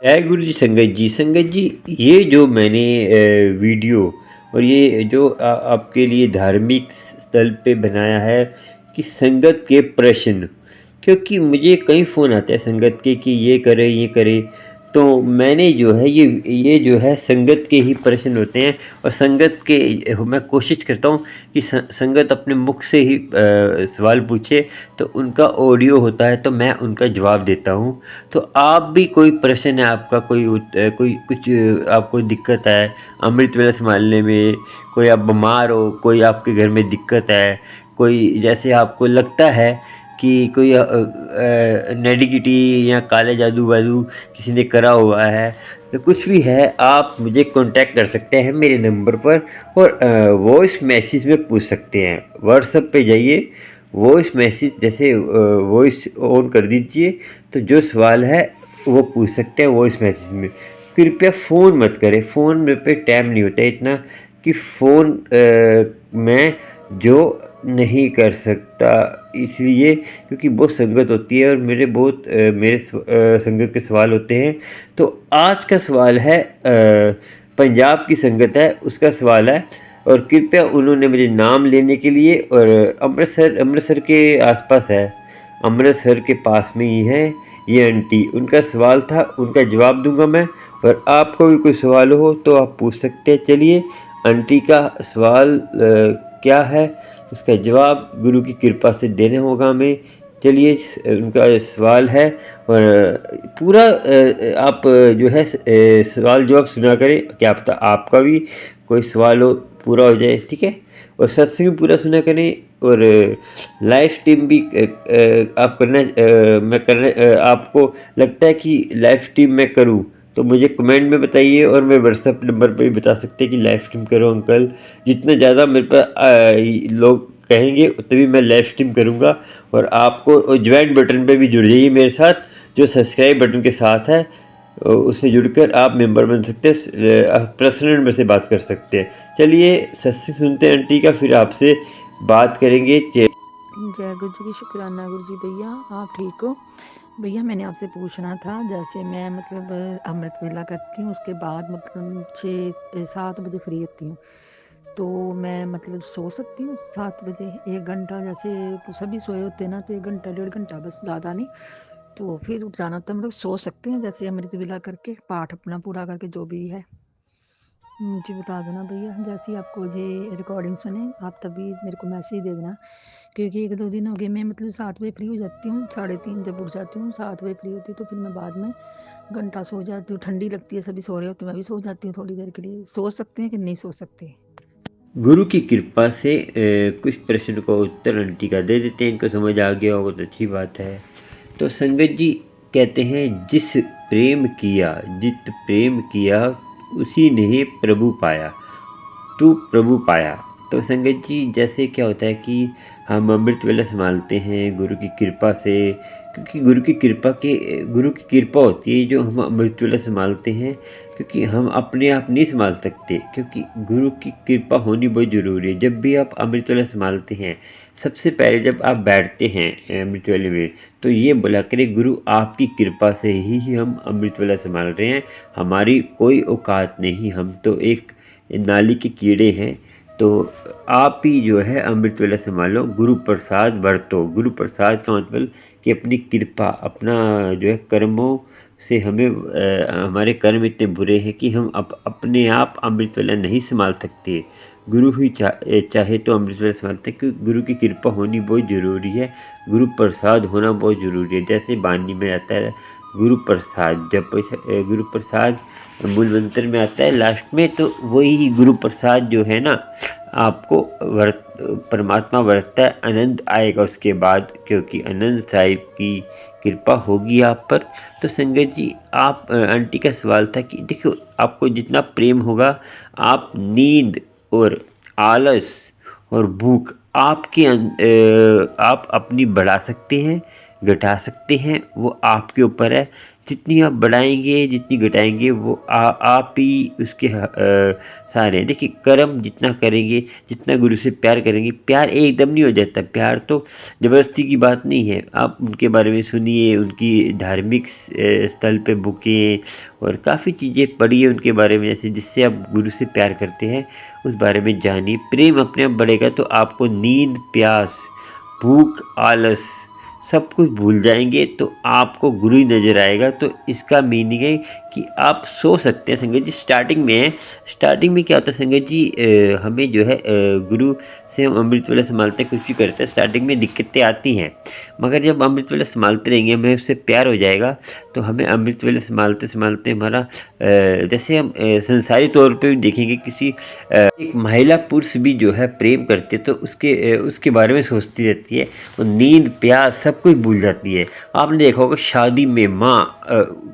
जय गुरु जी। संगत जी, ये जो मैंने वीडियो और ये जो आपके लिए धार्मिक स्थल पे बनाया है कि संगत के प्रश्न, क्योंकि मुझे कई फ़ोन आते हैं संगत के कि ये करें, तो मैंने जो है ये जो है संगत के ही प्रश्न होते हैं और संगत के मैं कोशिश करता हूँ कि संगत अपने मुख से ही सवाल पूछे, तो उनका ऑडियो होता है तो मैं उनका जवाब देता हूँ। तो आप भी कोई प्रश्न है आपका, कोई कुछ आपको दिक्कत है अमृत वेला सँभालने में, कोई आप बीमार हो, कोई आपके घर में दिक्कत है, कोई जैसे आपको लगता है कि कोई नेगेटिविटी या काला जादू-वादू किसी ने करा हुआ है, तो कुछ भी है आप मुझे कॉन्टैक्ट कर सकते हैं मेरे नंबर पर और वॉइस मैसेज में पूछ सकते हैं। व्हाट्सएप पे जाइए, वॉइस मैसेज जैसे वॉइस ऑन कर दीजिए, तो जो सवाल है वो पूछ सकते हैं वॉइस मैसेज में। कृपया फ़ोन मत करें, फ़ोन में पे टाइम नहीं होता है इतना कि फ़ोन मैं जो नहीं कर सकता, इसलिए क्योंकि बहुत संगत होती है और मेरे संगत के सवाल होते हैं। तो आज का सवाल है पंजाब की संगत है उसका सवाल है, और कृपया उन्होंने मुझे नाम लेने के लिए, और अमृतसर के आसपास है, अमृतसर के पास में ही है ये आंटी। उनका सवाल था, उनका जवाब दूंगा मैं, और आपको भी कोई सवाल हो तो आप पूछ सकते हैं। चलिए, आंटी का सवाल क्या है उसका जवाब गुरु की कृपा से देना होगा हमें। चलिए, उनका सवाल है, और पूरा आप जो है सवाल जवाब सुना करें, क्या पता आपका भी कोई सवाल हो पूरा हो जाए, ठीक है। और सत्संग भी पूरा सुना करें, और लाइव स्ट्रीम भी आप करना, मैं करना, आपको लगता है कि लाइव स्ट्रीम मैं करूं तो मुझे कमेंट में बताइए, और मैं व्हाट्सएप नंबर पे भी बता सकते हैं कि लाइव स्ट्रीम करो अंकल। जितना ज़्यादा मेरे पर लोग कहेंगे तभी मैं लाइव स्ट्रीम करूँगा। और आपको ज्वाइन बटन पे भी जुड़ जाइए मेरे साथ, जो सब्सक्राइब बटन के साथ है, उसमें जुड़कर आप मेंबर बन सकते हैं, पर्सनल नंबर से बात कर सकते हैं। चलिए सत्संग सुनते हैं आंटी का, फिर आपसे बात करेंगे। जय गुरु जी की शुक्राना गुरु जी। भैया आप ठीक हो? भैया मैंने आपसे पूछना था, जैसे मैं मतलब अमृत वेला करती हूँ, उसके बाद मतलब 6-7 बजे फ्री होती हूँ, तो मैं मतलब सो सकती हूँ 7 बजे 1 घंटा? जैसे सभी सोए होते हैं ना, तो 1 घंटा 1.5 घंटा, बस ज़्यादा नहीं। तो फिर उठ जाना होता है, मतलब सो सकते हैं जैसे अमृत वेला करके पाठ अपना पूरा करके, जो भी है मुझे बता देना भैया। जैसे ही आपको ये रिकॉर्डिंग सुने आप तभी मेरे को मैसेज दे देना, क्योंकि 1-2 दिन हो गए मैं मतलब 7 बजे फ्री हो जाती हूँ, 3:30 जब उठ जाती हूँ 7 बजे फ्री होती हूँ, तो फिर मैं बाद में घंटा सो जाती हूँ। ठंडी लगती है, सभी सो रहे होते हैं, मैं भी सो जाती हूँ थोड़ी देर के लिए। सो सकते हैं कि नहीं सो सकते? गुरु की कृपा से कुछ प्रश्न का उत्तर आंटी का दे देते हैं, इनको समझ आ गया होगा तो अच्छी बात है। तो संगत जी कहते हैं, जित प्रेम किया उसी ने प्रभु पाया, तू प्रभु पाया। तो संगत जी जैसे क्या होता है कि हम अमृत वेला संभालते हैं गुरु की कृपा से, क्योंकि गुरु की कृपा होती है जो हम अमृत वेला संभालते हैं, क्योंकि हम अपने आप नहीं संभाल सकते, क्योंकि गुरु की कृपा होनी बहुत ज़रूरी है। जब भी आप अमृत वेला संभालते हैं, सबसे पहले जब आप बैठते हैं अमृत वेले में, तो ये बोला करें, गुरु आपकी कृपा से ही हम अमृत वेला संभाल रहे हैं, हमारी कोई औकात नहीं, हम तो एक नाली के कीड़े हैं। तो आप भी जो है अमृत वेला संभालो, गुरु प्रसाद बरतो। गुरु प्रसाद का मतलब कि अपनी कृपा, अपना जो है कर्मों से हमें हमारे कर्म इतने बुरे हैं कि हम अपने आप अमृत वेला नहीं संभाल सकते। गुरु ही चाहे तो अमृत वेला संभालते हैं, क्योंकि गुरु की कृपा होनी बहुत ज़रूरी है, गुरु प्रसाद होना बहुत ज़रूरी है। जैसे वाणी में आता है गुरु प्रसाद, जब गुरु प्रसाद मूल मंत्र में आता है लास्ट में, तो वही गुरु प्रसाद जो है ना, आपको परमात्मा वरतता है, आनंद आएगा उसके बाद, क्योंकि अनंत साहिब की कृपा होगी आप पर। तो संगत जी, आप आंटी का सवाल था कि देखो, आपको जितना प्रेम होगा, आप नींद और आलस और भूख आप अपनी बढ़ा सकते हैं, घटा सकते हैं, वो आपके ऊपर है। जितनी आप बढ़ाएंगे जितनी घटाएंगे वो आप ही उसके सहारे हैं। देखिए कर्म जितना करेंगे, जितना गुरु से प्यार करेंगे, प्यार एकदम नहीं हो जाता, प्यार तो ज़बरदस्ती की बात नहीं है। आप उनके बारे में सुनिए, उनकी धार्मिक स्थल पे बुकें और काफ़ी चीज़ें पढ़िए उनके बारे में, जैसे जिससे आप गुरु से प्यार करते हैं उस बारे में जानिए। प्रेम अपने आप बढ़ेगा तो आपको नींद, प्यास, भूख, आलस सब कुछ भूल जाएंगे, तो आपको गुरु ही नज़र आएगा। तो इसका मीनिंग है कि आप सो सकते हैं। संगत जी स्टार्टिंग में क्या होता है संगत जी, हमें जो है गुरु से हम अमृत वेला संभालते हैं, कुछ भी करते हैं, स्टार्टिंग में दिक्कतें आती हैं, मगर जब अमृत वेला संभालते रहेंगे, हमें उससे प्यार हो जाएगा, तो हमें अमृत वेला संभालते संभालते हमारा जैसे हम संसारी तौर पे भी देखेंगे, किसी एक महिला पुरुष भी जो है प्रेम करते तो उसके बारे में सोचती रहती है, वो नींद, प्यास सब कुछ भूल जाती है। आपने देखा होगा शादी में माँ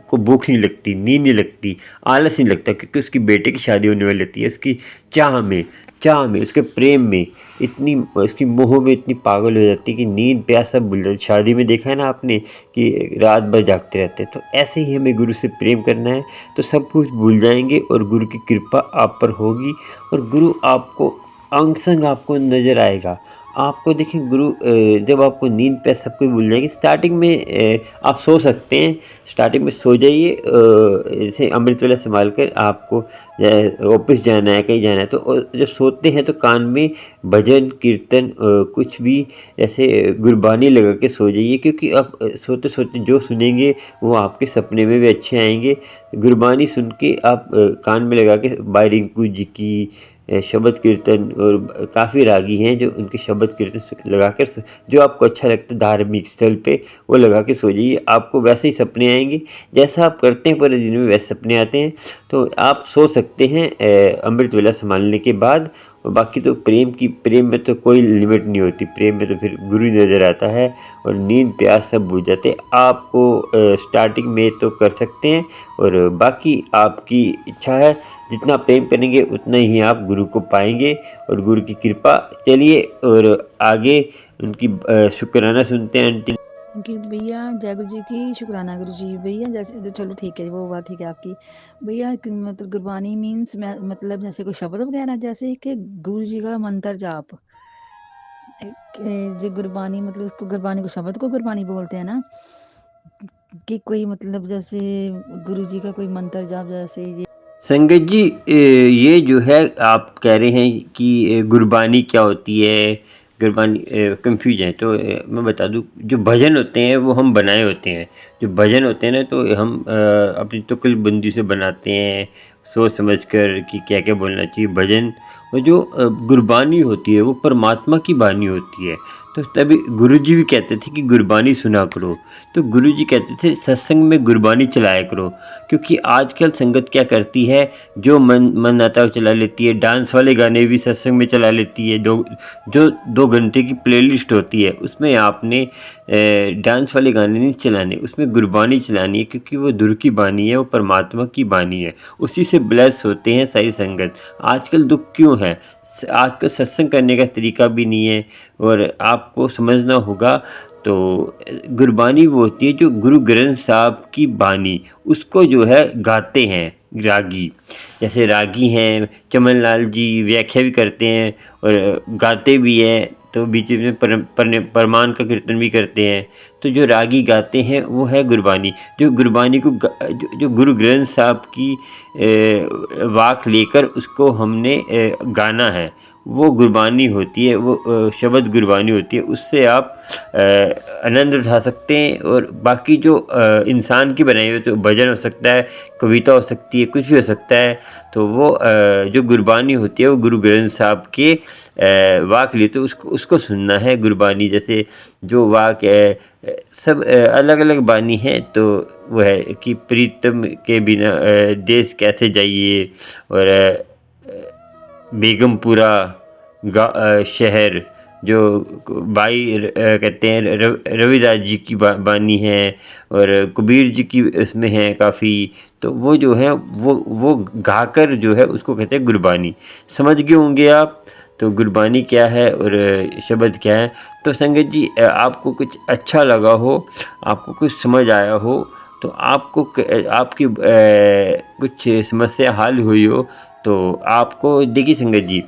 को भूख नहीं लगती, नींद नहीं लगती, आलस नहीं लगता, क्योंकि उसकी बेटे की शादी होने वाली रहती है। उसकी चाह में उसके प्रेम में इतनी, उसकी मोह में इतनी पागल हो जाती है कि नींद, प्यास सब भूल जाती। शादी में देखा है ना आपने कि रात भर जागते रहते हैं। तो ऐसे ही हमें गुरु से प्रेम करना है, तो सब कुछ भूल जाएंगे और गुरु की कृपा आप पर होगी और गुरु आपको अंग संग आपको नज़र आएगा। आपको देखिए गुरु जब आपको नींद पे सब कुछ भूल जाएगी। स्टार्टिंग में आप सो सकते हैं, स्टार्टिंग में सो जाइए, जैसे अमृत वेला संभाल कर आपको ऑफिस जाना है, कहीं जाना है, तो जब सोते हैं तो कान में भजन कीर्तन कुछ भी ऐसे गुरबानी लगा के सो जाइए, क्योंकि आप सोते सोते जो सुनेंगे वो आपके सपने में भी अच्छे आएंगे। गुरबानी सुन के आप कान में लगा के बाई रिंकू जी की शब्द कीर्तन, और काफ़ी रागी हैं जो उनके शब्द कीर्तन लगाकर जो आपको अच्छा लगता है धार्मिक स्थल पे वो लगा के सो जाइए। आपको वैसे ही सपने आएंगे, जैसा आप करते हैं पूरे दिन में वैसे सपने आते हैं। तो आप सो सकते हैं अमृत वेला संभालने के बाद। और बाकी तो प्रेम में तो कोई लिमिट नहीं होती, प्रेम में तो फिर गुरु ही नज़र आता है और नींद, प्यास सब बुझ जाते हैं। आपको स्टार्टिंग में तो कर सकते हैं और बाकी आपकी इच्छा है, जितना प्रेम करेंगे उतना ही आप गुरु को पाएंगे और गुरु की कृपा। चलिए और आगे उनकी शुक्राना सुनते हैं आंटी। कि भैया जय गुरु जी की, शुक्राना गुरु जी। भैया जैसे चलो ठीक है, वो बात ठीक है आपकी। भैया मतलब गुरबानी मीन्स मतलब जैसे कोई शब्द वगैरह, जैसे कि गुरु जी का मंत्र जाप, जो गुरबानी मतलब उसको गुरबानी को शब्द को गुरबानी बोलते हैं ना, कि कोई मतलब जैसे गुरु जी का कोई मंत्र जाप, जैसे ये संगत जी ये जो है आप कह रहे हैं कि गुरबानी क्या होती है, गुरबानी कंफ्यूज है, तो मैं बता दूं, जो भजन होते हैं वो हम बनाए होते हैं। जो भजन होते हैं ना, तो हम अपनी तुकलबंदी से बनाते हैं, सोच समझ कर कि क्या क्या बोलना चाहिए भजन। और जो गुरबानी होती है वो परमात्मा की बानी होती है। तो तभी गुरुजी भी कहते थे कि गुरबानी सुना करो। तो गुरुजी कहते थे सत्संग में गुरबानी चलाया करो, क्योंकि आजकल संगत क्या करती है, जो मन आता है वो चला लेती है। डांस वाले गाने भी सत्संग में चला लेती है। जो 2 घंटे की प्लेलिस्ट होती है उसमें आपने डांस वाले गाने नहीं चलाने, उसमें गुरबानी चलानी है, क्योंकि वो दुर की बानी है, वो परमात्मा की बानी है, उसी से ब्लेस होते हैं सारी संगत। आजकल दुख क्यों है, आजकल सत्संग करने का तरीका भी नहीं है। और आपको समझना होगा, तो गुरबानी वो होती है जो गुरु ग्रंथ साहब की बानी, उसको जो है गाते हैं रागी। जैसे रागी हैं चमन लाल जी, व्याख्या भी करते हैं और गाते भी हैं, तो बीच में परमान का कीर्तन भी करते हैं। तो जो रागी गाते हैं वो है गुरबानी। जो गुरबानी को जो गुरु ग्रंथ साहब की वाक लेकर उसको हमने गाना है, वो गुरबानी होती है, वो शब्द गुरबानी होती है। उससे आप आनंद उठा सकते हैं। और बाकी जो इंसान की बनाई हुई, तो भजन हो सकता है, कविता हो सकती है, कुछ भी हो सकता है। तो वो जो गुरबानी होती है वो गुरु ग्रंथ साहब के वाक लिए, तो उसको सुनना है गुरबानी। जैसे जो वाक है सब अलग अलग बानी है, तो वो है कि प्रीतम के बिना देश कैसे जाइए, और बेगमपुरा शहर, जो कहते हैं रविदास जी की बानी है, और कबीर जी की इसमें है काफ़ी। तो वो जो है वो गाकर जो है उसको कहते हैं गुरबानी। समझ गए होंगे आप तो गुरबानी क्या है और शब्द क्या है। तो संगत जी आपको कुछ अच्छा लगा हो, आपको कुछ समझ आया हो, तो आपको आपकी कुछ समस्या हल हुई हो तो आपको देखिए संगत जी,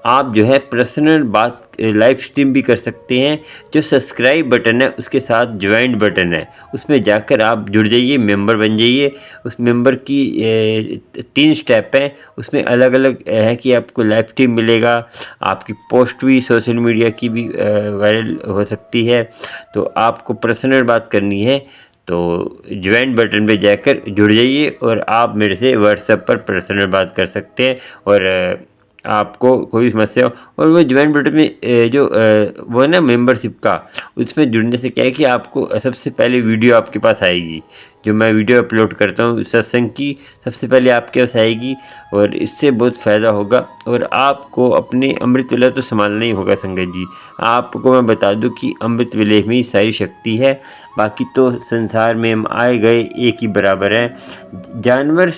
आप जो है पर्सनल बात लाइव स्ट्रीम भी कर सकते हैं। जो सब्सक्राइब बटन है उसके साथ ज्वाइंट बटन है, उसमें जाकर आप जुड़ जाइए, मेंबर बन जाइए। उस मेंबर की 3 स्टेप हैं, उसमें अलग अलग है कि आपको लाइव स्ट्रीम मिलेगा, आपकी पोस्ट भी सोशल मीडिया की भी वायरल हो सकती है। तो आपको पर्सनल बात करनी है तो ज्वाइन बटन पे जाकर जुड़ जाइए और आप मेरे से व्हाट्सएप पर पर्सनल बात कर सकते हैं। और आपको कोई समस्या हो, और वो ज्वाइन बटन में वो है ना मेंबरशिप का, उसमें जुड़ने से क्या है कि आपको सबसे पहले वीडियो आपके पास आएगी। जो मैं वीडियो अपलोड करता हूँ सत्संग की, सबसे पहले आपके पास आएगी और इससे बहुत फ़ायदा होगा। और आपको अपने अमृत वेला तो संभालना ही होगा संगत जी। आपको मैं बता दूं कि अमृत वेले में ही सारी शक्ति है, बाकी तो संसार में हम आए गए एक ही बराबर है। जानवर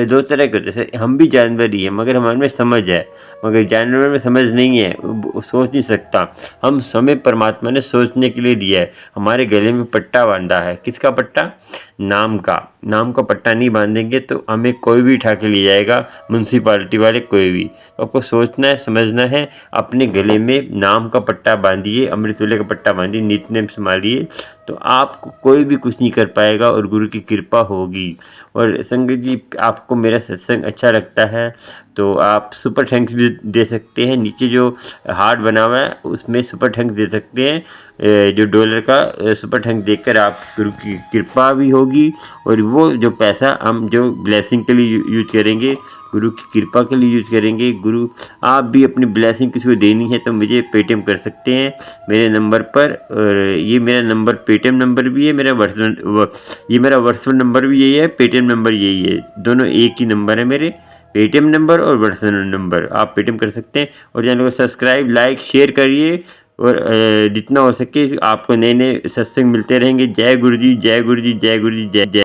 2 तरह के होते हैं, हम भी जानवर ही हैं मगर हमारे में समझ है, मगर जानवर में समझ नहीं है, वो सोच नहीं सकता। हम समय परमात्मा ने सोचने के लिए दिया है। हमारे गले में पट्टा बांधा है, किसका पट्टा? नाम का पट्टा नहीं बांधेंगे तो हमें कोई भी उठा के ले जाएगा, म्यूनसिपालिटी वाले कोई भी। तो आपको सोचना है, समझना है, अपने गले में नाम का पट्टा बांधिए, अमृत वेले का पट्टा बांधिए, नित्य संभालिए, तो आपको कोई भी कुछ नहीं कर पाएगा और गुरु की कृपा होगी। और संगत जी, आपको मेरा सत्संग अच्छा लगता है तो आप सुपर थैंक्स भी दे सकते हैं। नीचे जो हार्ट बना हुआ है उसमें सुपर थैंक्स दे सकते हैं। जो डॉलर का सुपर थैंक्स देकर आप गुरु की कृपा भी होगी, और वो जो पैसा हम जो ब्लेसिंग के लिए यूज करेंगे, गुरु की कृपा के लिए यूज करेंगे। गुरु, आप भी अपनी ब्लेसिंग किसी को देनी है तो मुझे पेटीएम कर सकते हैं मेरे नंबर पर। और ये मेरा नंबर पेटीएम नंबर भी है, ये मेरा व्हाट्सएप नंबर भी यही है, पेटीएम नंबर यही है, दोनों एक ही नंबर है मेरे, पेटीएम नंबर और व्हाट्सएप नंबर। आप पेटीएम कर सकते हैं और चैनल को सब्सक्राइब, लाइक, शेयर करिए। और जितना हो सके आपको नए नए सत्संग मिलते रहेंगे। जय गुरु जी, जय गुरु जी, जय गुरु जी, जय जय।